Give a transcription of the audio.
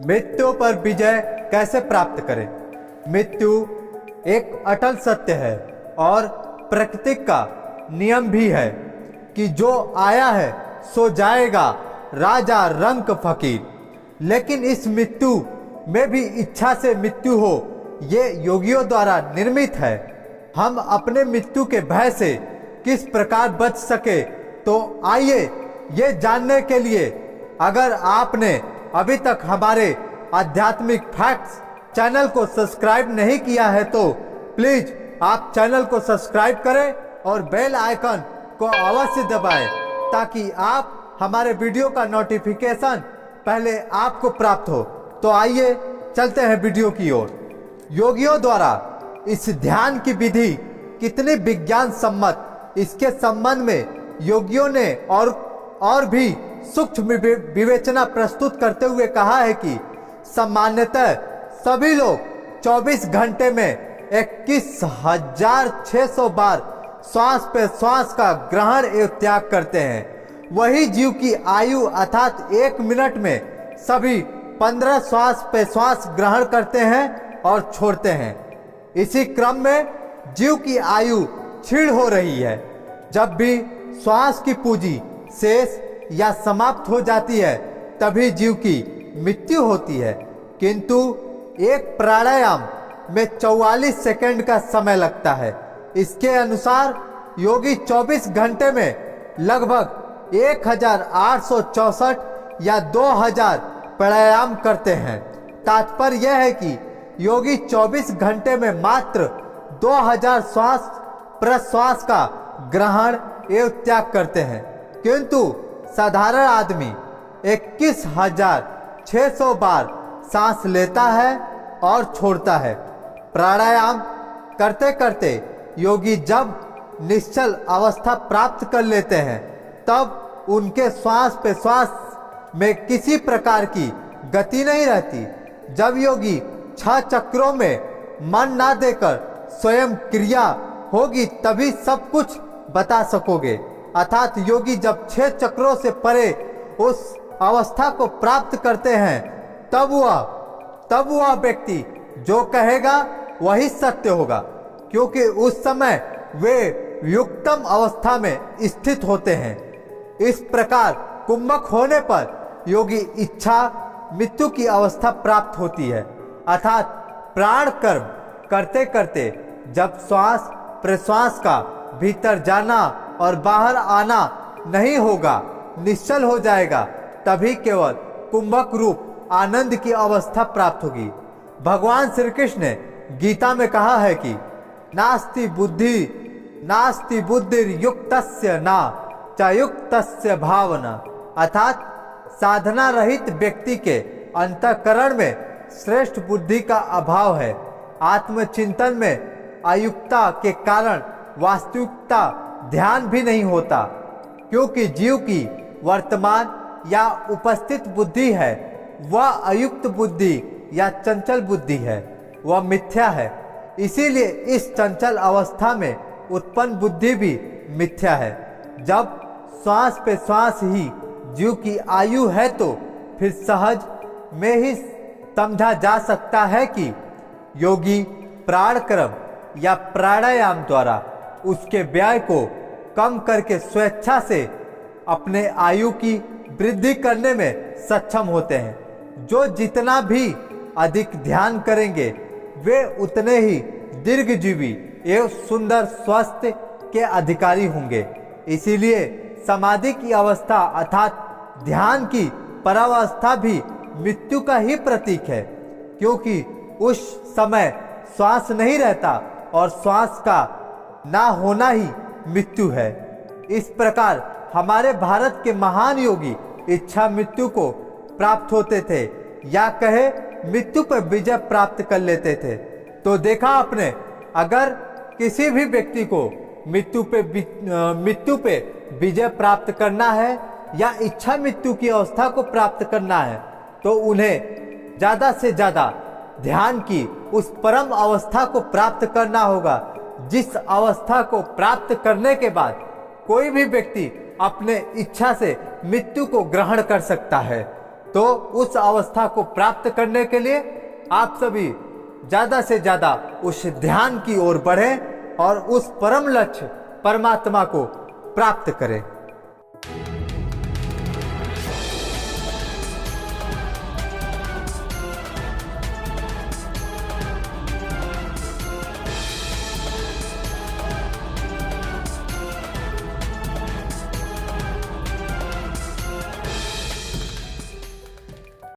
मृत्यु पर विजय कैसे प्राप्त करें। मृत्यु एक अटल सत्य है और प्रकृति का नियम भी है कि जो आया है सो जाएगा, राजा रंक फकीर। लेकिन इस मृत्यु में भी इच्छा से मृत्यु हो, ये योगियों द्वारा निर्मित है। हम अपने मृत्यु के भय से किस प्रकार बच सके, तो आइए ये जानने के लिए अगर आपने अभी तक हमारे आध्यात्मिक फैक्ट्स चैनल को सब्सक्राइब नहीं किया है तो प्लीज आप चैनल को सब्सक्राइब करें और बेल आइकन को अवश्य दबाएं ताकि आप हमारे वीडियो का नोटिफिकेशन पहले आपको प्राप्त हो। तो आइए चलते हैं वीडियो की ओर। योगियों द्वारा इस ध्यान की विधि कितनी विज्ञान सम्मत, इसके संबंध में योगियों ने और भी सूक्ष्म विवेचना प्रस्तुत करते हुए कहा है कि सामान्यतः सभी लोग 24 घंटे में 21,600 बार श्वास पे श्वास का ग्रहण एवं त्याग करते हैं। वही जीव की आयु अर्थात 1 मिनट में सभी 15 श्वास पे श्वास ग्रहण करते हैं और छोड़ते हैं। इसी क्रम में जीव की आयु क्षीण हो रही है। जब भी श्वास की पूंजी शेष या समाप्त हो जाती है तभी जीव की मृत्यु होती है। किंतु एक प्राणायाम में 44 सेकंड का समय लगता है। इसके अनुसार योगी 24 घंटे में लगभग 1864 या 2000 प्राणायाम करते हैं। तात्पर्य यह है कि योगी 24 घंटे में मात्र 2000 श्वास प्रश्वास का ग्रहण एवं त्याग करते हैं, किंतु साधारण आदमी 21,600 बार सांस लेता है और छोड़ता है। प्राणायाम करते करते योगी जब निश्चल अवस्था प्राप्त कर लेते हैं तब उनके श्वास पे श्वास में किसी प्रकार की गति नहीं रहती। जब योगी 6 चक्रों में मन ना देकर स्वयं क्रिया होगी तभी सब कुछ बता सकोगे। अर्थात योगी जब 6 चक्रों से परे उस अवस्था को प्राप्त करते हैं तब वह व्यक्ति जो कहेगा वही सत्य होगा, क्योंकि उस समय वे युक्तम अवस्था में स्थित होते हैं। इस प्रकार कुंभक होने पर योगी इच्छा मृत्यु की अवस्था प्राप्त होती है। अर्थात प्राण कर्म करते करते जब श्वास प्रश्वास का भीतर जाना और बाहर आना नहीं होगा, निश्चल हो जाएगा, तभी केवल कुंभक रूप आनंद की अवस्था प्राप्त होगी। भगवान श्री कृष्ण ने गीता में कहा है कि नास्ति बुद्धि युक्तस्य ना च युक्तस्य भावना। अर्थात साधना रहित व्यक्ति के अंतःकरण में श्रेष्ठ बुद्धि का अभाव है। आत्मचिंतन में अयुक्ता के कारण वास्तविकता ध्यान भी नहीं होता, क्योंकि जीव की वर्तमान या उपस्थित बुद्धि है वह अयुक्त बुद्धि या चंचल बुद्धि है, वह मिथ्या है। इसीलिए इस चंचल अवस्था में उत्पन्न बुद्धि भी मिथ्या है। जब श्वास पे श्वास ही जीव की आयु है तो फिर सहज में ही समझा जा सकता है कि योगी प्राण क्रम या प्राणायाम द्वारा उसके व्यय को कम करके स्वेच्छा से अपने आयु की वृद्धि करने में सक्षम होते हैं। जो जितना भी अधिक ध्यान करेंगे वे उतने ही दीर्घजीवी एवं सुंदर स्वास्थ्य के अधिकारी होंगे। इसीलिए समाधि की अवस्था अर्थात ध्यान की परावस्था भी मृत्यु का ही प्रतीक है, क्योंकि उस समय श्वास नहीं रहता और श्वास का ना होना ही मृत्यु है। इस प्रकार हमारे भारत के महान योगी इच्छा मृत्यु को प्राप्त होते थे या कहे मृत्यु पर विजय प्राप्त कर लेते थे। तो देखा आपने, अगर किसी भी व्यक्ति को मृत्यु पे विजय प्राप्त करना है या इच्छा मृत्यु की अवस्था को प्राप्त करना है तो उन्हें ज्यादा से ज्यादा ध्यान की उस परम अवस्था को प्राप्त करना होगा, जिस अवस्था को प्राप्त करने के बाद कोई भी व्यक्ति अपने इच्छा से मृत्यु को ग्रहण कर सकता है। तो उस अवस्था को प्राप्त करने के लिए आप सभी ज्यादा से ज्यादा उस ध्यान की ओर बढ़ें और उस परम लक्ष्य परमात्मा को प्राप्त करें।